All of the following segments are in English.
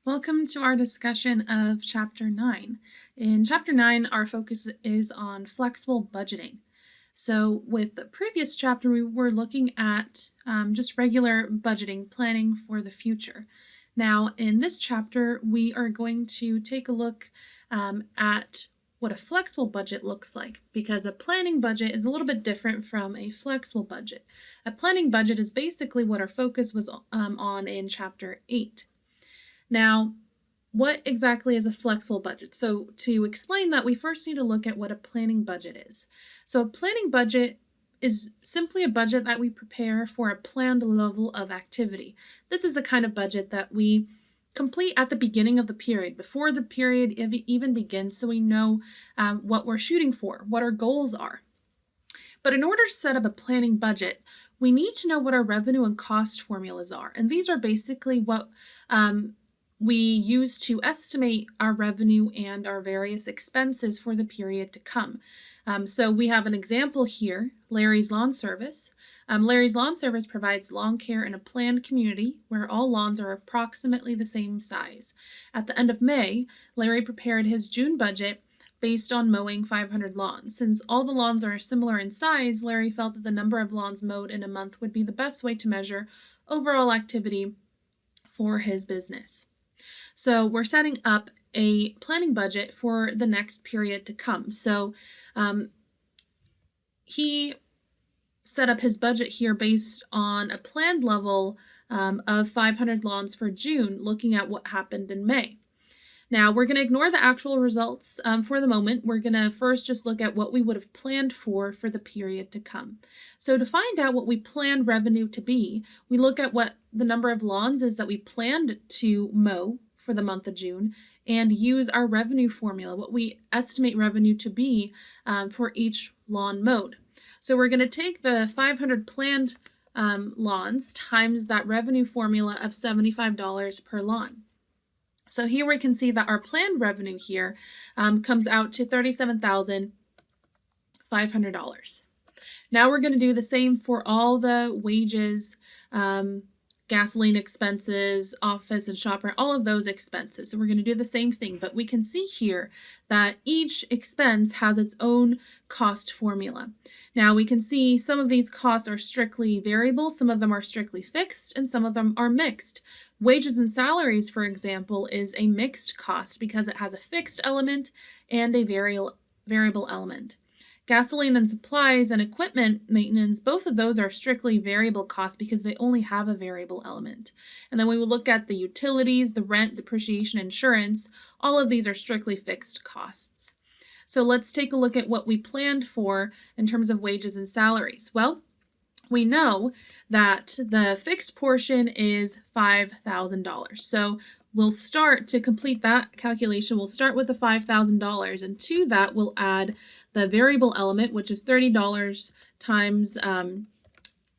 Welcome to our discussion of Chapter 9. In Chapter 9, our focus is on flexible budgeting. So, with the previous chapter, we were looking at just regular budgeting, planning for the future. Now, in this chapter, we are going to take a look at what a flexible budget looks like, because a planning budget is a little bit different from a flexible budget. A planning budget is basically what our focus was on in Chapter 8. Now, what exactly is a flexible budget? So to explain that, we first need to look at what a planning budget is. So a planning budget is simply a budget that we prepare for a planned level of activity. This is the kind of budget that we complete at the beginning of the period, before the period even begins, so we know what we're shooting for, what our goals are. But in order to set up a planning budget, we need to know what our revenue and cost formulas are. And these are basically what we use to estimate our revenue and our various expenses for the period to come. So we have an example here, Larry's Lawn Service. Larry's Lawn Service provides lawn care in a planned community where all lawns are approximately the same size. At the end of May, Larry prepared his June budget based on mowing 500 lawns. Since all the lawns are similar in size, Larry felt that the number of lawns mowed in a month would be the best way to measure overall activity for his business. So we're setting up a planning budget for the next period to come. So he set up his budget here based on a planned level of 500 lawns for June, looking at what happened in May. Now, we're going to ignore the actual results for the moment. We're going to first just look at what we would have planned for the period to come. So to find out what we planned revenue to be, we look at what the number of lawns is that we planned to mow for the month of June and use our revenue formula, what we estimate revenue to be for each lawn mowed. So we're going to take the 500 planned lawns times that revenue formula of $75 per lawn. So here we can see that our planned revenue here comes out to $37,500. Now we're going to do the same for all the wages, gasoline expenses, office and shop rent, all of those expenses. So we're going to do the same thing, but we can see here that each expense has its own cost formula. Now we can see some of these costs are strictly variable, some of them are strictly fixed, and some of them are mixed. Wages and salaries, for example, is a mixed cost because it has a fixed element and a variable element. Gasoline and supplies and equipment maintenance, both of those are strictly variable costs because they only have a variable element. And then we will look at the utilities, the rent, depreciation, insurance. All of these are strictly fixed costs. So let's take a look at what we planned for in terms of wages and salaries. Well, we know that the fixed portion is $5,000. So we'll start to complete that calculation. We'll start with the $5,000, and to that we'll add the variable element, which is $30 times the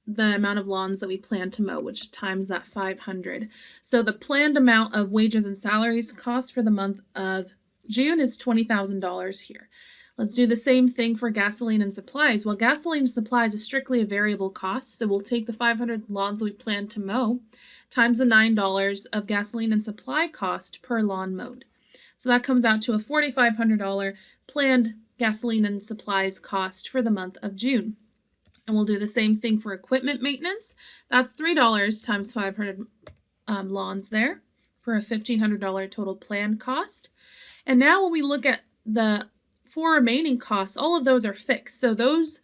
amount of lawns that we plan to mow, which times that 500. So the planned amount of wages and salaries cost for the month of June is $20,000 here. Let's do the same thing for gasoline and supplies. Well, gasoline and supplies is strictly a variable cost, so we'll take the 500 lawns we plan to mow times the $9 of gasoline and supply cost per lawn mowed. So that comes out to a $4,500 planned gasoline and supplies cost for the month of June. And we'll do the same thing for equipment maintenance. That's $3 times 500 lawns there for a $1,500 total planned cost. And now when we look at the four remaining costs, all of those are fixed. So those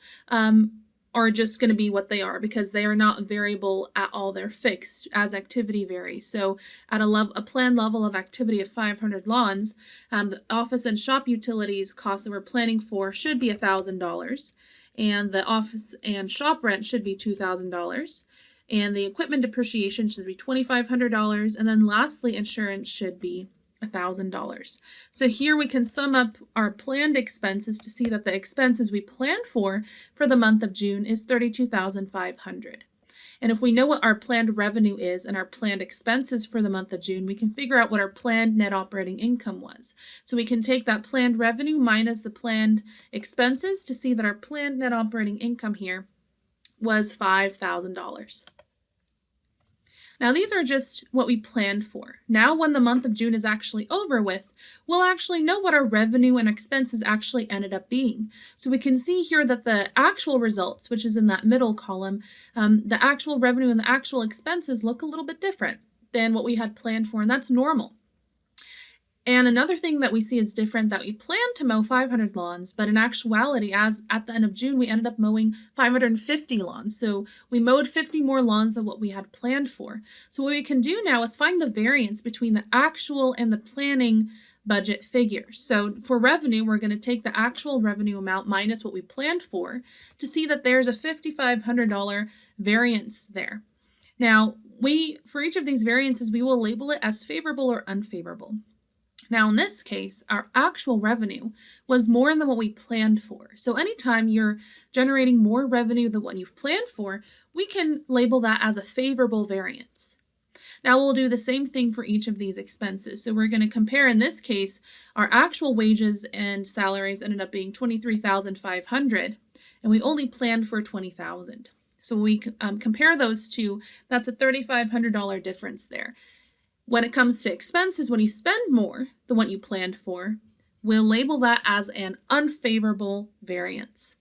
are just going to be what they are because they are not variable at all. They're fixed as activity varies. So at a planned level of activity of 500 lawns, the office and shop utilities costs that we're planning for should be $1,000, and the office and shop rent should be $2,000, and the equipment depreciation should be $2,500, and then lastly, insurance should be $1,000. So here we can sum up our planned expenses to see that the expenses we planned for the month of June is $32,500. And if we know what our planned revenue is and our planned expenses for the month of June, we can figure out what our planned net operating income was. So we can take that planned revenue minus the planned expenses to see that our planned net operating income here was $5,000. Now, these are just what we planned for. Now, when the month of June is actually over with, we'll actually know what our revenue and expenses actually ended up being. So we can see here that the actual results, which is in that middle column, the actual revenue and the actual expenses look a little bit different than what we had planned for, and that's normal. And another thing that we see is different, that we planned to mow 500 lawns, but in actuality, as at the end of June, we ended up mowing 550 lawns. So we mowed 50 more lawns than what we had planned for. So what we can do now is find the variance between the actual and the planning budget figures. So for revenue, we're going to take the actual revenue amount minus what we planned for to see that there's a $5,500 variance there. Now, for each of these variances, we will label it as favorable or unfavorable. Now, in this case, our actual revenue was more than what we planned for. So anytime you're generating more revenue than what you've planned for, we can label that as a favorable variance. Now, we'll do the same thing for each of these expenses. So we're going to compare, in this case, our actual wages and salaries ended up being $23,500, and we only planned for $20,000. So when we compare those two, that's a $3,500 difference there. When it comes to expenses, when you spend more than what you planned for, we'll label that as an unfavorable variance.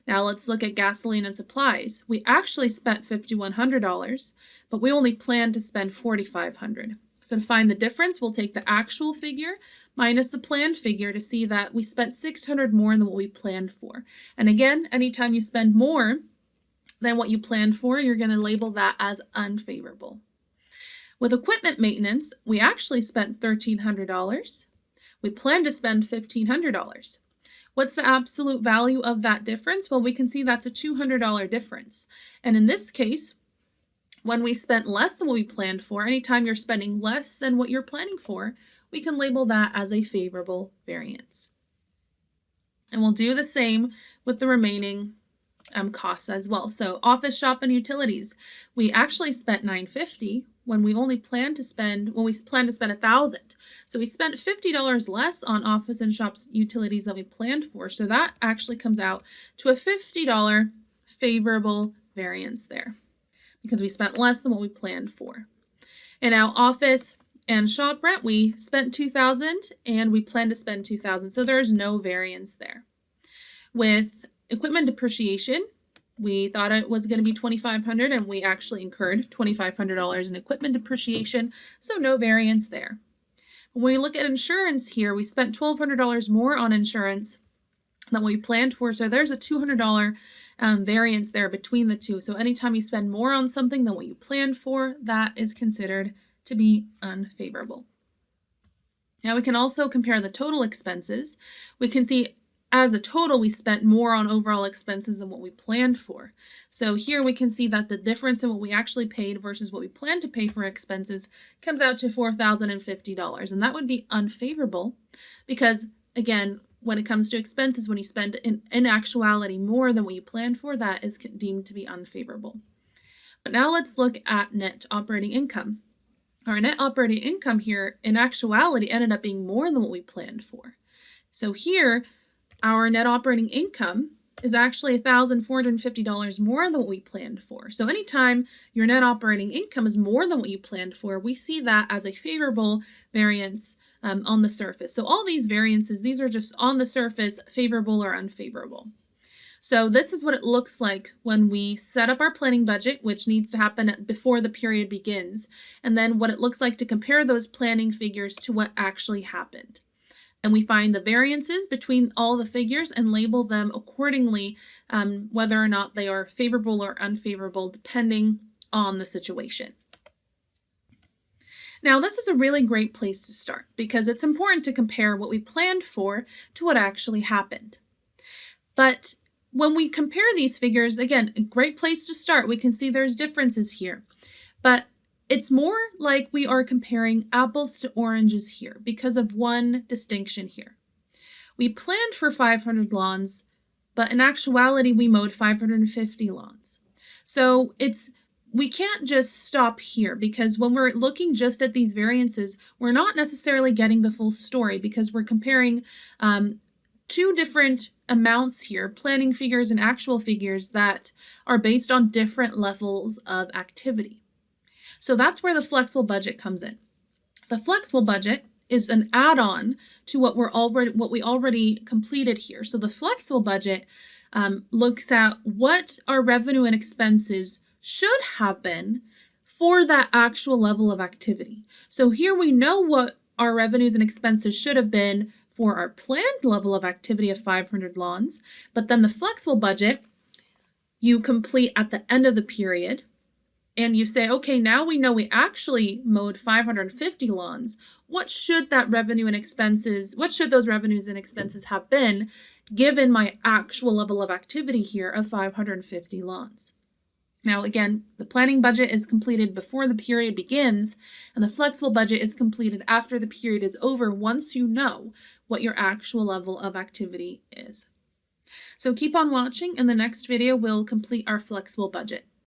Now let's look at gasoline and supplies. We actually spent $5,100, but we only planned to spend $4,500. So to find the difference, we'll take the actual figure minus the planned figure to see that we spent $600 more than what we planned for. And again, anytime you spend more than what you planned for, you're going to label that as unfavorable. With equipment maintenance, we actually spent $1,300. We planned to spend $1,500. What's the absolute value of that difference? Well, we can see that's a $200 difference. And in this case, when we spent less than what we planned for, anytime you're spending less than what you're planning for, we can label that as a favorable variance. And we'll do the same with the remaining costs as well. So office, shop, and utilities, we actually spent $950 when we planned to spend $1,000. So we spent $50 less on office and shops utilities than we planned for. So that actually comes out to a $50 favorable variance there because we spent less than what we planned for. And now office and shop rent, we spent $2,000 and we planned to spend $2,000. So there's no variance there. With equipment depreciation, we thought it was going to be $2,500 and we actually incurred $2,500 in equipment depreciation, so no variance there. When we look at insurance here, we spent $1,200 more on insurance than we planned for, so there's a $200 variance there between the two. So anytime you spend more on something than what you planned for, that is considered to be unfavorable. Now we can also compare the total expenses. We can see as a total, we spent more on overall expenses than what we planned for. So here we can see that the difference in what we actually paid versus what we planned to pay for expenses comes out to $4,050. And that would be unfavorable because, again, when it comes to expenses, when you spend in actuality more than what you planned for, that is deemed to be unfavorable. But now let's look at net operating income. Our net operating income here in actuality ended up being more than what we planned for. So here, our net operating income is actually $1,450 more than what we planned for. So anytime your net operating income is more than what you planned for, we see that as a favorable variance on the surface. So all these variances, these are just on the surface, favorable or unfavorable. So this is what it looks like when we set up our planning budget, which needs to happen before the period begins, and then what it looks like to compare those planning figures to what actually happened. And we find the variances between all the figures and label them accordingly, whether or not they are favorable or unfavorable, depending on the situation. Now, this is a really great place to start because it's important to compare what we planned for to what actually happened. But when we compare these figures, again, a great place to start. We can see there's differences here. But it's more like we are comparing apples to oranges here because of one distinction here. We planned for 500 lawns, but in actuality, we mowed 550 lawns. So we can't just stop here because when we're looking just at these variances, we're not necessarily getting the full story because we're comparing two different amounts here, planning figures and actual figures that are based on different levels of activity. So that's where the flexible budget comes in. The flexible budget is an add-on to what we already completed here. So the flexible budget looks at what our revenue and expenses should have been for that actual level of activity. So here we know what our revenues and expenses should have been for our planned level of activity of 500 lawns, but then the flexible budget you complete at the end of the period, and you say, okay, now we know we actually mowed 550 lawns. What should those revenues and expenses have been given my actual level of activity here of 550 lawns? Now, again, the planning budget is completed before the period begins, and the flexible budget is completed after the period is over once you know what your actual level of activity is. So keep on watching. In the next video, we'll complete our flexible budget.